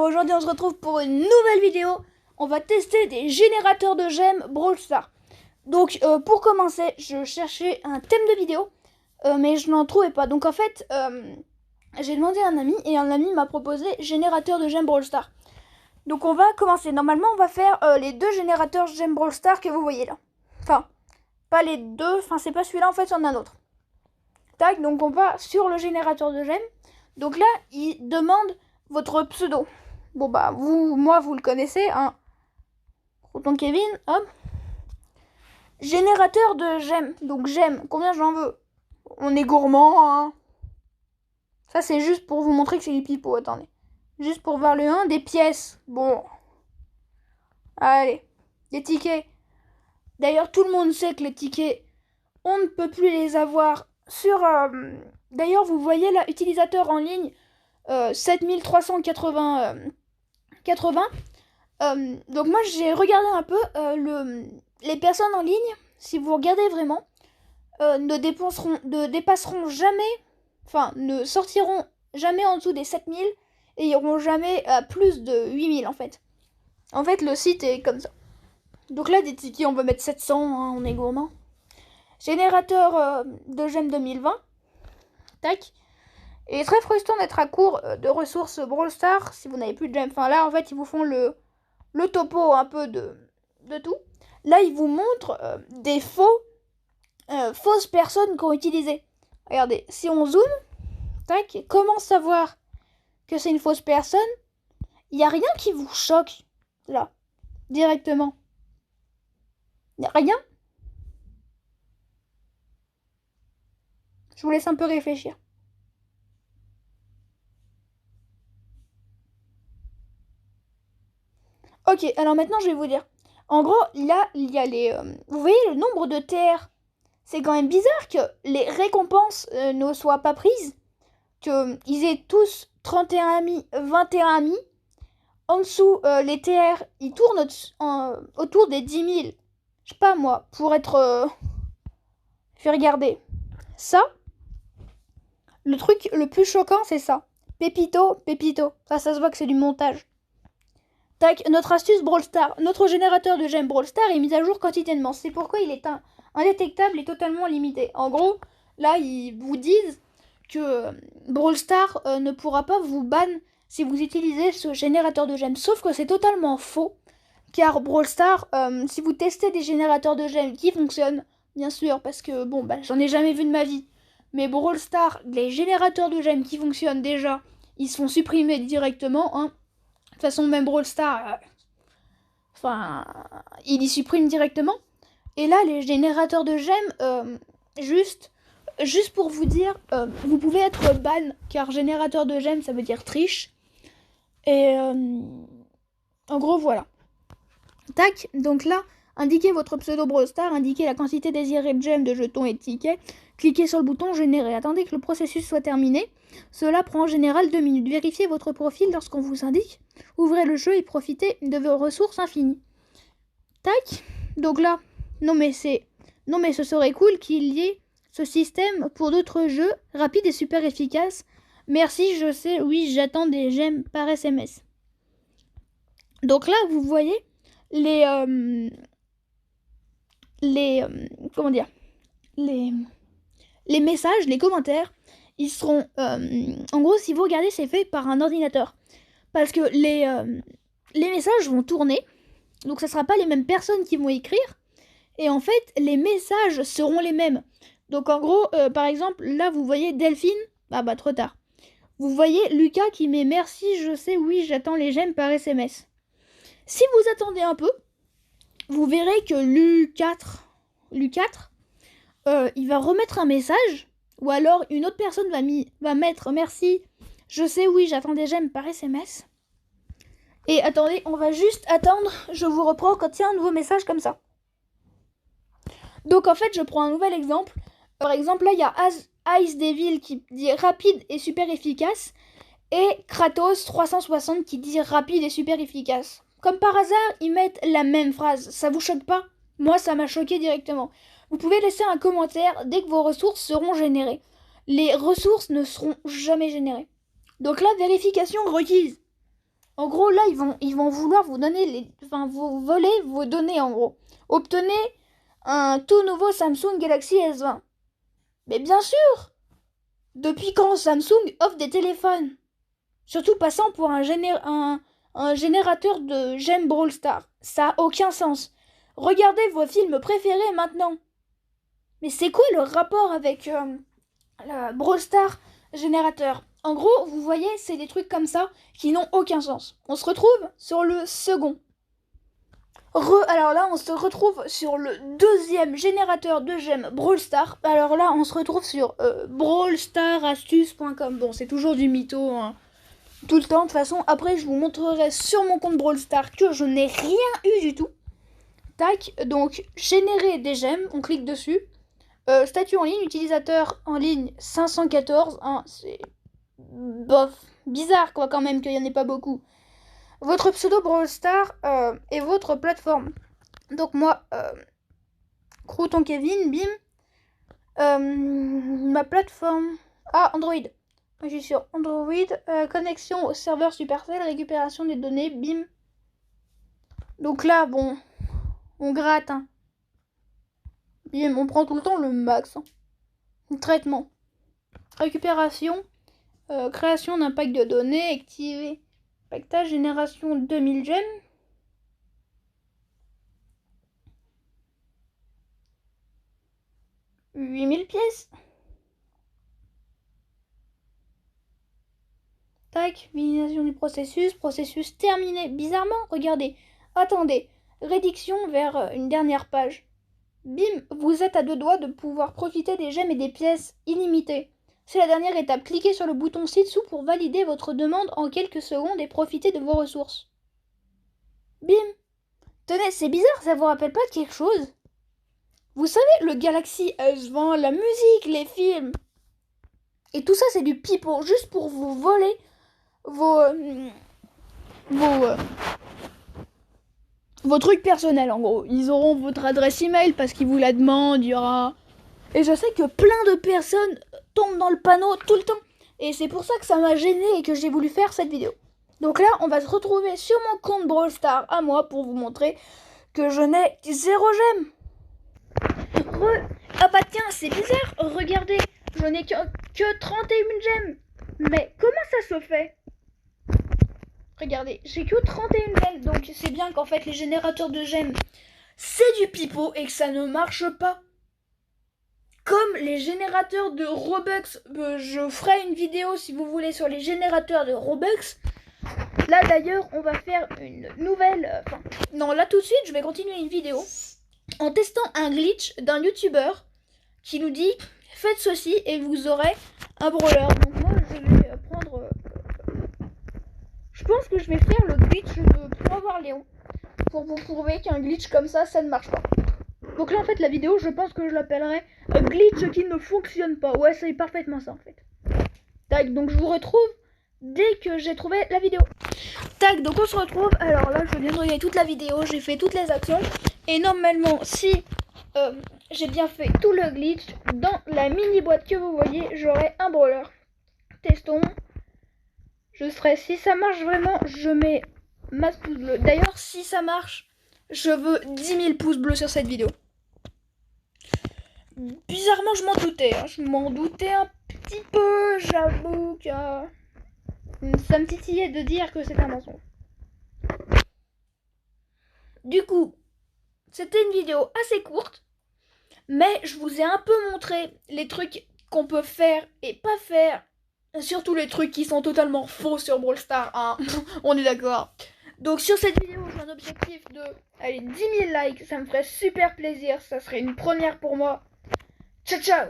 aujourd'hui on se retrouve pour une nouvelle vidéo. On va tester des générateurs de gemmes Brawl Stars. Donc pour commencer, je cherchais un thème de vidéo, mais je n'en trouvais pas. Donc en fait, j'ai demandé à un ami et un ami m'a proposé générateur de gemmes Brawl Stars. Donc on va commencer. Normalement on va faire les deux générateurs gemmes Brawl Stars que vous voyez là. Enfin, pas les deux, enfin c'est pas celui-là en fait, il y en a un autre. Tac, donc on va sur le générateur de gemmes. Donc là, il demande votre pseudo. Bon bah, moi vous le connaissez, hein. Tonton Kevin, hop. Générateur de gemmes. Donc gemmes, combien j'en veux? On est gourmand, hein. Ça c'est juste pour vous montrer que c'est les pipeaux, attendez. Juste pour voir le 1, des pièces. Bon. Allez, des tickets. D'ailleurs, tout le monde sait que les tickets, on ne peut plus les avoir sur... D'ailleurs, vous voyez là, utilisateur en ligne, 7380. Donc moi, j'ai regardé un peu les personnes en ligne, si vous regardez vraiment, ne dépasseront jamais, enfin, ne sortiront jamais en dessous des 7000 et iront jamais à plus de 8000 en fait. En fait, le site est comme ça. Donc là, des tickets, on va mettre 700, hein, on est gourmand. Générateur de gemmes 2020. Tac. Et très frustrant d'être à court de ressources Brawl Stars si vous n'avez plus de gemmes. Enfin là, en fait, ils vous font le topo un peu de tout. Là, ils vous montrent des fausses personnes qui ont utilisé. Regardez, si on zoome, tac, comment savoir que c'est une fausse personne? Il n'y a rien qui vous choque, là, directement. Il n'y a rien. Je vous laisse un peu réfléchir. Ok, alors maintenant je vais vous dire. En gros, là, il y a les... vous voyez le nombre de TR. C'est quand même bizarre que les récompenses ne soient pas prises. Qu'ils aient tous 31 amis, 21 amis. En dessous, les TR, ils tournent autour des 10 000. Je sais pas moi, pour être... Je vais regarder. Ça, le truc le plus choquant, c'est ça. Pépito. Ça se voit que c'est du montage. Tac, notre astuce Brawl Stars. Notre générateur de gemmes Brawl Stars est mis à jour quotidiennement. C'est pourquoi il est indétectable et totalement limité. En gros, là, ils vous disent que Brawl Stars ne pourra pas vous ban si vous utilisez ce générateur de gemmes. Sauf que c'est totalement faux. Car Brawl Stars, si vous testez des générateurs de gemmes qui fonctionnent, bien sûr, parce que bon, bah, j'en ai jamais vu de ma vie. Mais Brawl Stars, les générateurs de gemmes qui fonctionnent déjà, ils se font supprimer directement, hein. De toute façon, même Brawl Stars, il y supprime directement. Et là, les générateurs de gemmes, juste pour vous dire, vous pouvez être ban, car générateur de gemmes, ça veut dire triche. Et en gros, voilà. Tac, donc là, indiquez votre pseudo Brawl Stars, indiquez la quantité désirée de gemmes, de jetons et de tickets. Cliquez sur le bouton générer. Attendez que le processus soit terminé. Cela prend en général 2 minutes. Vérifiez votre profil lorsqu'on vous indique. Ouvrez le jeu et profitez de vos ressources infinies. Tac. Donc là, non mais ce serait cool qu'il y ait ce système pour d'autres jeux rapides et super efficaces. Merci, je sais, oui, j'attends des gemmes par SMS. Donc là, vous voyez les messages, les commentaires, ils seront... en gros, si vous regardez, c'est fait par un ordinateur. Parce que les messages vont tourner. Donc, ce ne sera pas les mêmes personnes qui vont écrire. Et en fait, les messages seront les mêmes. Donc, en gros, par exemple, là, vous voyez Delphine. Ah bah, trop tard. Vous voyez Lucas qui met « Merci, je sais, oui, j'attends les gemmes par SMS ». Si vous attendez un peu, vous verrez que Lu4, il va remettre un message, ou alors une autre personne va mettre « Merci, je sais, oui, j'attends des gemmes par SMS ». Et attendez, on va juste attendre, je vous reprends quand il y a un nouveau message comme ça. Donc en fait, je prends un nouvel exemple. Par exemple, là, il y a Ice Devil qui dit « rapide et super efficace » et Kratos 360 qui dit « rapide et super efficace ». Comme par hasard, ils mettent la même phrase. Ça vous choque pas? Moi, ça m'a choqué directement. Vous pouvez laisser un commentaire dès que vos ressources seront générées. Les ressources ne seront jamais générées. Donc là, vérification requise. En gros, là, ils vont vouloir vous donner vous voler vos données, en gros. Obtenez un tout nouveau Samsung Galaxy S20. Mais bien sûr! Depuis quand Samsung offre des téléphones? Surtout passant pour un générateur de gemmes Brawl Stars. Ça a aucun sens. Regardez vos films préférés maintenant. Mais c'est quoi le rapport avec le Brawl Stars générateur? En gros, vous voyez, c'est des trucs comme ça qui n'ont aucun sens. On se retrouve sur le second. Alors là, on se retrouve sur le deuxième générateur de gemmes Brawl Stars. Alors là, on se retrouve sur brawlstarastuce.com. Bon, c'est toujours du mytho, hein. Tout le temps, de toute façon. Après, je vous montrerai sur mon compte Brawl Stars que je n'ai rien eu du tout. Tac, donc générer des gemmes, on clique dessus. Statut en ligne, utilisateur en ligne 514. Hein, c'est bof, bizarre quoi quand même qu'il n'y en ait pas beaucoup. Votre pseudo Brawl Stars et votre plateforme. Donc moi, Crouton Kevin, bim. Ma plateforme. Ah, Android. Je suis sur Android. Connexion au serveur Supercell, récupération des données, bim. Donc là, bon, on gratte. Hein. Bim, on prend tout le temps le max. Hein. Traitement. Récupération. Création d'un pack de données. Activer. Pactage, génération 2000 gemmes. « 8000 pièces. Tac, finalisation du processus terminé. Bizarrement, regardez. Attendez, rédiction vers une dernière page. Bim, vous êtes à 2 doigts de pouvoir profiter des gemmes et des pièces illimitées. C'est la dernière étape. Cliquez sur le bouton ci-dessous pour valider votre demande en quelques secondes et profiter de vos ressources. Bim. Tenez, c'est bizarre, ça vous rappelle pas de quelque chose? Vous savez, le Galaxy S20, la musique, les films. Et tout ça, c'est du pipeau, juste pour vous voler vos trucs personnels, en gros. Ils auront votre adresse email parce qu'ils vous la demandent, il y aura... Et je sais que plein de personnes tombent dans le panneau tout le temps. Et c'est pour ça que ça m'a gêné et que j'ai voulu faire cette vidéo. Donc là, on va se retrouver sur mon compte Brawl Stars à moi pour vous montrer que je n'ai 0 gemmes. Ah bah tiens, c'est bizarre, regardez, je n'ai que 31 gemmes. Mais comment ça se fait? Regardez, j'ai que 31 gemmes, donc c'est bien qu'en fait les générateurs de gemmes, c'est du pipeau et que ça ne marche pas. Comme les générateurs de Robux, je ferai une vidéo si vous voulez sur les générateurs de Robux. Là d'ailleurs, on va faire une nouvelle... non, là tout de suite, je vais continuer une vidéo en testant un glitch d'un youtubeur qui nous dit « Faites ceci et vous aurez un brawler ». Donc moi, je vais prendre... je pense que je vais faire le glitch de Pour avoir Léon pour vous prouver qu'un glitch comme ça ne marche pas. Donc là, en fait, la vidéo, je pense que je l'appellerai « Glitch qui ne fonctionne pas ». Ouais, c'est parfaitement ça, en fait. Tac, donc je vous retrouve dès que j'ai trouvé la vidéo. Tac, donc on se retrouve. Alors là, je viens de regarder toute la vidéo, j'ai fait toutes les actions. Et normalement, si j'ai bien fait tout le glitch, dans la mini boîte que vous voyez, j'aurai un brawler. Testons. Je serai, si ça marche vraiment, je mets masse pouce bleu. D'ailleurs, si ça marche, je veux 10 000 pouces bleus sur cette vidéo. Bizarrement, je m'en doutais. Hein. Je m'en doutais un petit peu, j'avoue que ça me titillait de dire que c'est un mensonge. Du coup, c'était une vidéo assez courte, mais je vous ai un peu montré les trucs qu'on peut faire et pas faire. Surtout les trucs qui sont totalement faux sur Brawl Stars, hein. On est d'accord. Donc sur cette vidéo, j'ai un objectif de 10 000 likes, ça me ferait super plaisir, ça serait une première pour moi. Ciao ciao.